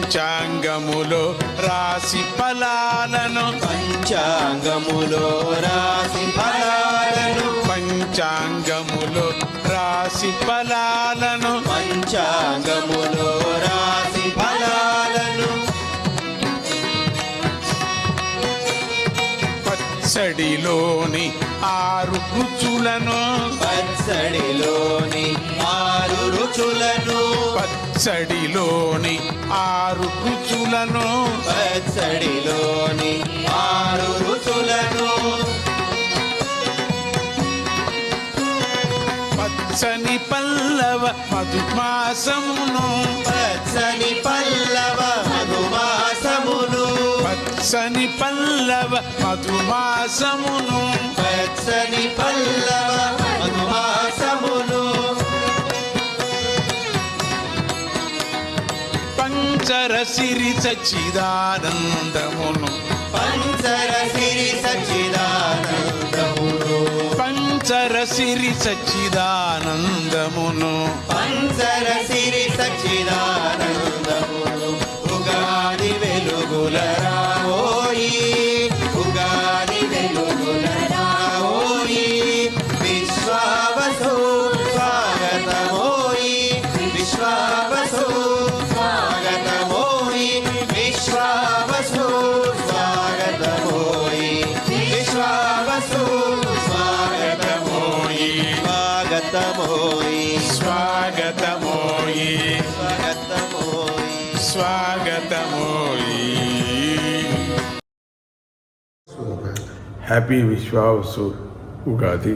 పంచాంగములో రాశి ఫలాలను పంచాంగములో రాశి ఫలాలను పంచాంగములో రాశి ఫలాలను పంచాంగములో రాశి ఫలాలను పచ్చడిలోని 6 రుచులను పచ్చడిలోని 6 రుచులను పచ్చడిలోని 6 రుచులను పచ్చడిలోని 6 రుచులను పచ్చని పల్లవ మధుమాసమును పచ్చని పల్లవ మధుమాసమును పచ్చని పల్లవ మధుమాసమును పచ్చని పల్లవ మధుమాసమును పంచర సిరి సచ్చిదానందమును పంచర సిరి సచ్చిదానందమును పంచర సిరి సచ్చిదానందమును పంచర సిరి సచ్చిదానందమును ఉగాది వెలుగుల రావోయి ఉగాది వెలుగుల రావోయి విశ్వావసు స్వాగతమోయి విశ్వావసు స్వాగతమోయి విశ్వావసు స్వాగతమోయి విశ్వావసు స్వాగతమోయి స్వాగతమోయి స్వాగతమోయి స్వాగతమోయి. హ్యాపీ విశ్వావసు ఉగాది.